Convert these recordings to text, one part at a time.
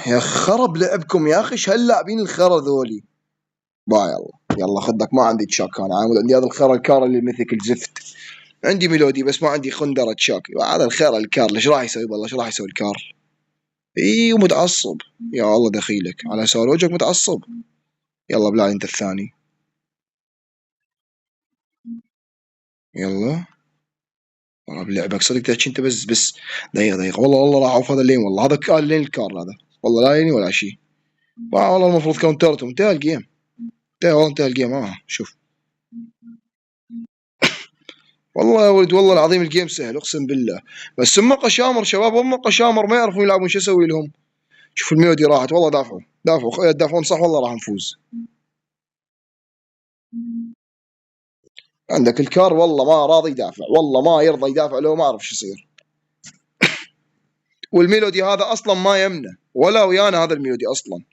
يا أخي خرب لعبكم يا أخي، إيش هاللاعبين الخرا ذولي. يلا خدك، ما عندي تشاك، أنا عندي هذا الخرا الكار اللي مثل الزفت. عندي ميلودي بس ما عندي خندرة تشاك. هذا الخرا الكار ايش راح يسوي؟ والله ايش راح يسوي الكار؟ اي متعصب. يا الله دخيلك على سؤال وجهك متعصب. يلا بلال انت الثاني. يلا والله بلعبك صدق تحكي انت بس دقيقة والله راح اوف هذا اللين. والله هذا اللين الكار هذا. والله لا يني ولا شيء. والله المفروض كاونترته. انتهى الجيم. انتهى الجيم. شوف والله يا ولد والله العظيم الجيم سهل اقسم بالله. بس هم قشامر شباب، هم قشامر ما يعرفون يلعبون. شو اسوي لهم؟ شوف الميودي راحت والله. دافعوا يدافعون صح والله راح نفوز. عندك الكار والله ما راضي يدافع، والله ما يرضى يدافع لو ما اعرف شو يصير. والميلودي هذا اصلا ما يمنه ولا ويانا هذا الميلودي اصلا.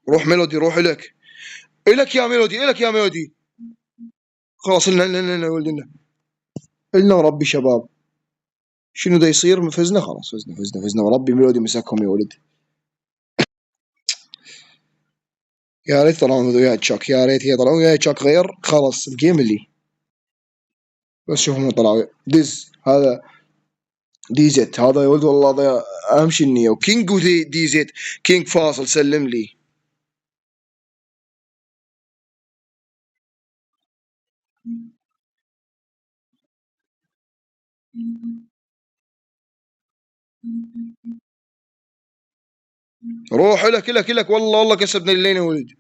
روح ميلودي روح لك. الك يا ميلودي الك يا ميلودي. خلاص لنا ولدنا لنا وربي شباب. شنو دا يصير؟ فزنا خلاص. فزنا وربي ميلودي مسكهم يا ولد. يا ريت طلعوا وياي تشاك، يا ريت يطلعوا وياي تشاك غير خلاص الجيم اللي. بس شوفهم طلعوا ديز هذا دي زيت هذا يا ولد والله هذا اهم شيء النية. وكينج ودي زيت. كينج فاصل سلم لي. روح لك والله كسبنا اللين يا ولد.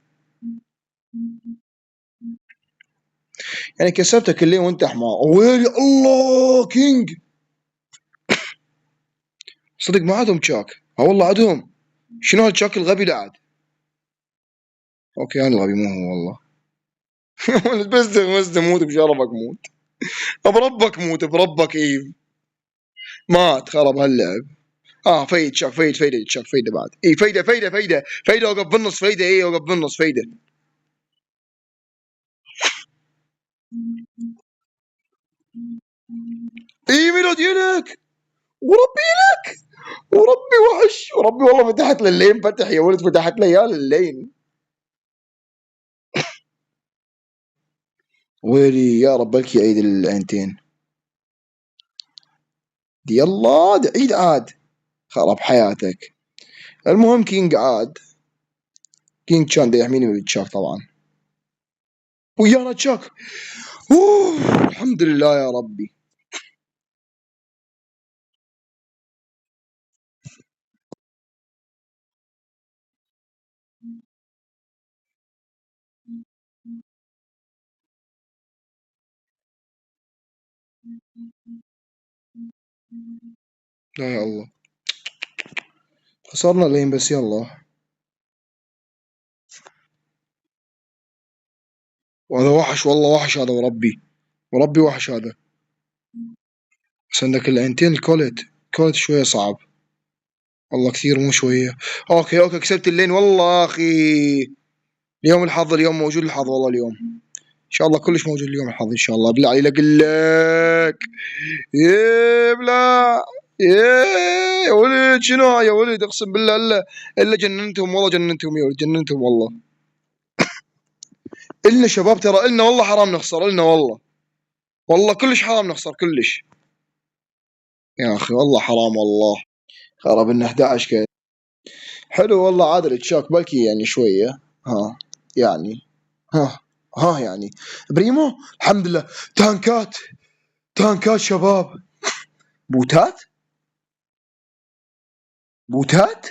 يعني كسبتك اللين وانت حمار. ويلي الله كينج. صدق ما عندهم تشاك. والله عندهم. شنو هالتشاك الغبي ده عاد؟ اوكي انا الغبي مو هو والله. بس موت بشرفك موت. بربك موت بربك ايف. مات خرب هاللعب. فايد تشاك فايدة تشاك فايدة بعد. اي فايدة وقف بالنص فايدة. اي وقف بالنص فايدة. اي ميلودي لك. وربي لك. وربي وحش وربي والله فتحت للين فتح يا ولد فتحت لي يا للين. ويلي يا رب بلكي عيد العينتين. يلا عيد عاد. خرب حياتك. المهم كينج عاد. كينج كان دا يحميني من التشاك طبعا. ويانا تشاك. الحمد لله يا ربي. لا يا الله خسرنا لين بس يلا. وهذا وحش والله وحش هذا وربي وحش هذا. بس عندك العينتين الكولت شوية صعب. والله كثير مو شوية. اوكي كسبت اللين والله اخي. اليوم الحظ اليوم موجود الحظ والله اليوم. ان شاء الله كلش موجود اليوم الحظ ان شاء الله. بالله عليك لك. بلا. يا ولد شنو يا ولد اقسم بالله الا جننتهم والله جننتهم يا ولد جننتهم والله. إلنا شباب ترى إلنا والله حرام نخسر إلنا والله كلش حرام نخسر كلش. يا أخي والله حرام والله. خرب لنا 11 كذا. حلو والله عادل تشاك بلكي يعني شوية. ها يعني. ها يعني بريمو الحمد لله. تانكات شباب. بوتات بوتات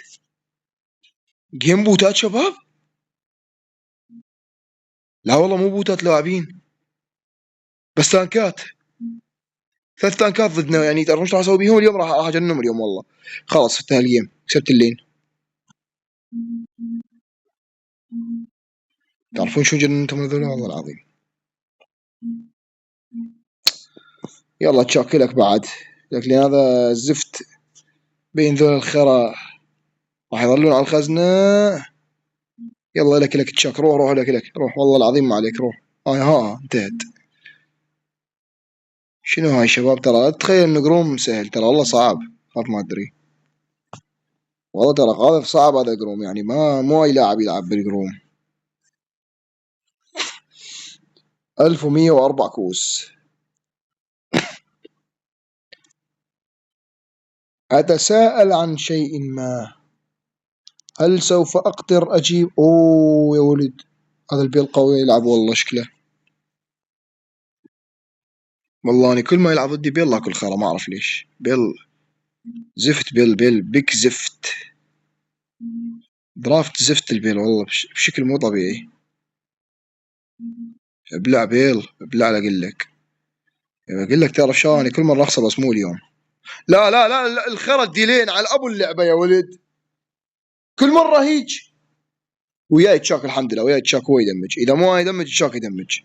جيم بوتات شباب. لا والله مو بوتات لاعبين بس تانكات. 3 تانكات ضدنا يعني تعرفون ايش راح اسوي بيهم اليوم؟ راح اجننهم اليوم والله. خلاص انتهى الجيم كسبت اللين. تعرفون شو جننتهم هذول والله العظيم. يلا تشاك لك بعد. لكن هذا الزفت بين ذول الخرا راح يظلون على الخزنة. يلا لك تشاك روح لك روح والله العظيم ما عليك روح. انتهت. شنو هاي شباب؟ ترى تخيل انه قروم سهل ترى والله صعب. خاف ما ادري. والله ترى قاذف صعب هذا جروم، يعني ما مو اي لاعب يلعب بالجروم. 1104 كوس. أتساءل عن شيء ما، هل سوف أقدر أجيب؟ أوه يا ولد، هذا البيل قوي يلعب والله شكله. والله أنا كل ما يلعب ضدي بيل أكل خرا، ما أعرف ليش. بيل زفت، بيل بيك زفت. درافت زفت البيل والله بشكل مو طبيعي. ابلع بيل ابلع، لا أقول لك تعرف شو، أنا كل مرة أخسر بس مو اليوم. لا لا لا, لا الخرا الديلين على أبو اللعبة يا ولد، كل مرة هيج. وياي تشاك الحمد لله، وياي تشاك هو يدمج، إذا مو يدمج تشاك يدمج.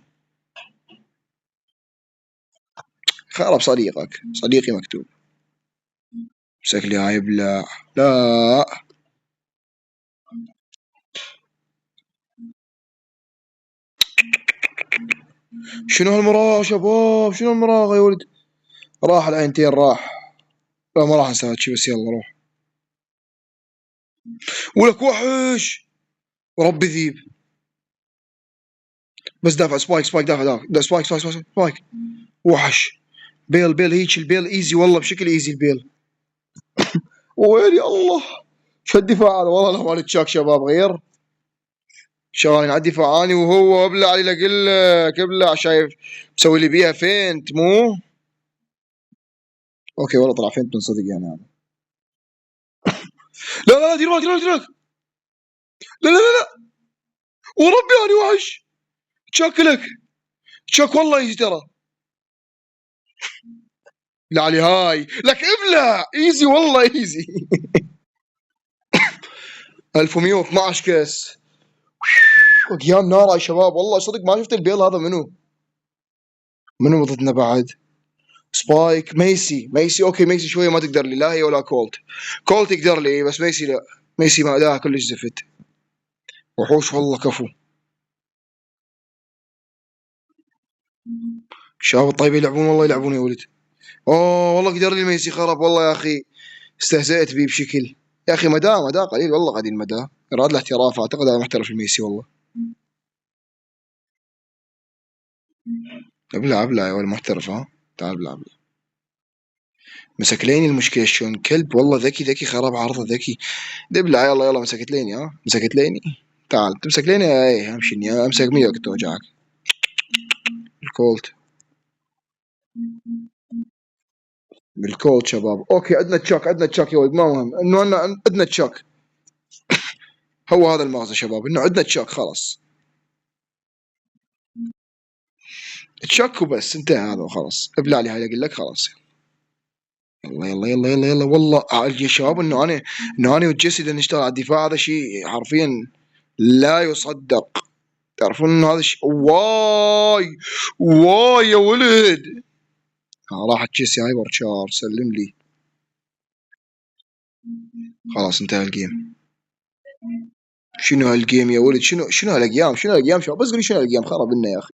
خرب صديقك، صديقي مكتوب. مسك لي هاي ابلع. لا شنو هالمراغ شباب، شنو المراغ يا ولد؟ راح العينتين راح. لا ما راح نسوي شي، بس يلا روح. ولك وحش، وربي ذيب. بس دافع سبايك، سبايك دافع دافع دا سبايك سبايك سبايك, سبايك. وحش. بيل بيل هيك البيل ايزي والله، بشكل ايزي البيل. ويلي الله، شو الدفاع هذا والله، لا مال تشاك شباب غير. شغالين على الدفاع اني وهو، ابلع علي اقول لك ابلع، شايف مسوي لي بيها فينت مو. اوكي والله طلع فينت من صدق يعني هذا. لا لا لا دير بالك، دير بالك، دير بالك. لا لا لا وربي اني وحش. شكلك شك والله ايزي ترى. لا علي هاي لك ابلع ايزي والله ايزي. 1112 كيس. وقيام نار يا شباب، والله صدق ما شفت البيل هذا منو. منو ضدنا بعد؟ سبايك ميسي، ميسي اوكي، ميسي شويه ما تقدر لي، لا هي ولا كولت. كولت يقدر لي بس ميسي لا. ميسي ما اداها كلش زفت. وحوش والله كفو. شباب الطيب يلعبون والله، يلعبون يا ولد. اوه والله قدر لي ميسي، خرب والله يا اخي. استهزأت بيه بشكل. يا اخي مداه قليل والله، قليل مداه. يراد له احتراف، اعتقد هذا محترف الميسي والله. ابلع ابلع يا ولد محترف ها. تعال ابلع ابلع. مسك ليني المشكله شلون كلب والله، ذكي ذكي، خراب عرضه ذكي. دبلع يلا يلا، مسكت ليني ها، مسكت ليني. تعال تمسك ليني، اي امشي امسك 100 كنت اوجعك. الكولت. بالكولت شباب. اوكي عندنا تشاك، عندنا تشاك يا ولد، ما مهم انه عندنا تشاك. هو هذا المغزى شباب، انه عندنا تشاك خلاص. تشاك وبس، انتهى هذا وخلاص. ابلع لي هاي اقول لك خلاص. يلا يلا يلا يلا يلا والله يا شباب، انه انا وجيسي بدنا نشتغل على الدفاع، هذا شيء حرفيا لا يصدق. تعرفون انه هذا الشيء واي. واي يا ولد. راحت جيسي هاي ورشار سلم لي. خلاص انتهى الجيم. شنو هالجيم يا ولد، شنو هالايام، شنو هالايام شباب، بس قولي شنو هالايام، خرب لنا يا اخي.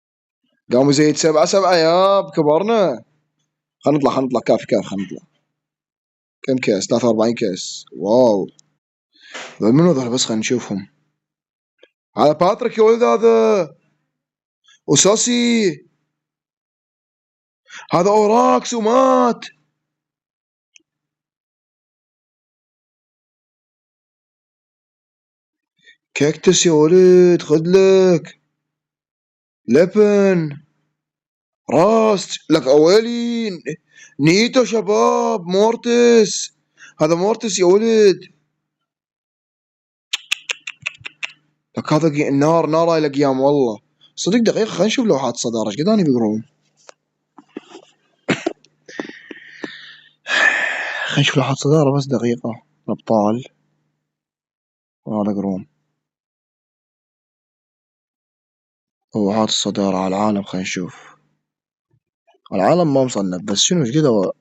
قاموا زيد 7-7 ياب كبرنا. خلينا نطلع، خلينا نطلع، كافي كافي، خلينا نطلع. كم كاس؟ 43 كاس، واو. ذول منو ذول بس خلينا نشوفهم. هذا باتريك يا ولد، هذا اساسي. هذا اوراكس ومات. كاكتس يا ولد خذ لك. لبن. راست لك اولين. نيتو شباب، مورتس. هذا مورتس يا ولد. لك هذا نار نار هاي الايام والله. صدق دقيقة خلينا نشوف لوحات الصدارة ايش قد اني بقروم. خلينا نشوف لوحات صدارة بس دقيقة. ابطال. وهذا قروم. لوحات الصدارة على العالم، خلينا نشوف. العالم ما مصنف، بس شنو ايش قد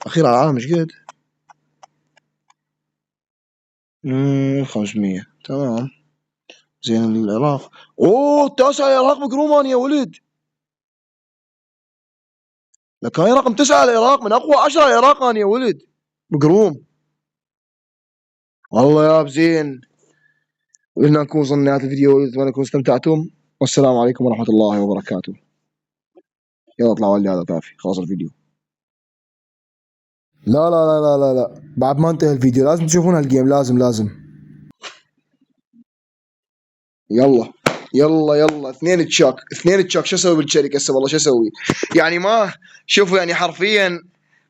اخيرا العالم ايش قد. 500 تمام. زين العراق. اوه التاسع العراق بقرومان يا ولد. لك هاي رقم 9 العراق، من اقوى 10 العراق انا يا ولد. بقروم. والله يا بزين، وإن نكون وصلنا لنهاية الفيديو، أتمنى أنكم استمتعتم، والسلام عليكم ورحمة الله وبركاته. يلا اطلعوا لي، هذا كافي، خلاص الفيديو. لا لا لا لا لا لا، بعد ما انتهى الفيديو لازم تشوفون هالجيم، لازم. يلا يلا يلا، اثنين تشاك، شو اسوي بالشركه هسه؟ والله شو اسوي؟ يعني ما شوفوا، يعني حرفيا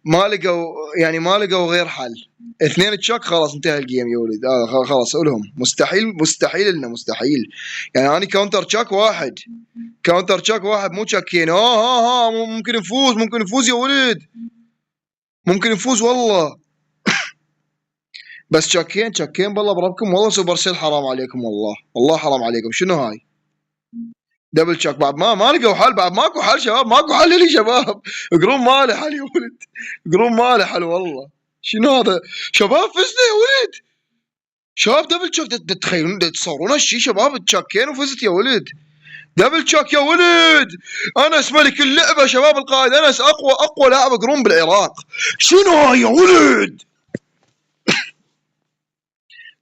ما لقوا، يعني ما لقوا غير حل. اثنين تشاك، خلاص انتهى الجيم يا ولد. خلاص لهم مستحيل، مستحيل لنا مستحيل. يعني انا كاونتر تشاك واحد، كاونتر تشاك واحد مو تشاكين. ها ممكن نفوز، ممكن نفوز يا ولد، ممكن نفوز والله. بس تشاكين، تشاكين بالله بربكم، والله سوبر سيل حرام عليكم، والله والله حرام عليكم. شنو هاي؟ دبل تشاك بعد ما لقوا حل، بعد ماكو حل شباب، ماكو حل لي شباب. قرون ما له حل يا ولد، قرون ما له حل والله. شنو هذا شباب؟ فزنا يا ولد، شباب دبل تشاك. تتخيلون، تتصورون هالشي شباب؟ تشاكين وفزت يا ولد، دبل تشاك يا ولد. انس ملك اللعبه شباب، القائد انس اقوى لاعب قرون بالعراق. شنو هاي يا ولد؟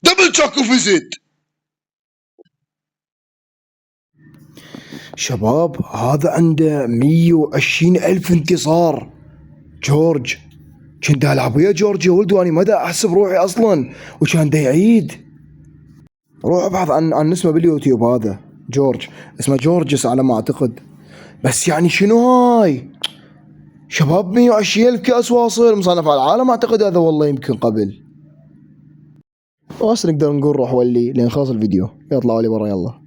دبل تشاك وفزت. شباب هذا عنده 120 ألف انتصار. جورج، كنت ألعب ويا جورج يا ولد، وأنا ما دا أحسب روحي أصلا، وكان دا يعيد. روح ابحث عن اسمه باليوتيوب، هذا جورج، اسمه جورجس على ما أعتقد. بس يعني شنو هاي شباب؟ 120 ألف كأس واصل، مصنف على العالم أعتقد هذا، والله يمكن قبل. بس نقدر نقول روح ولي لين خلص الفيديو، يطلعوا لي برا يلا.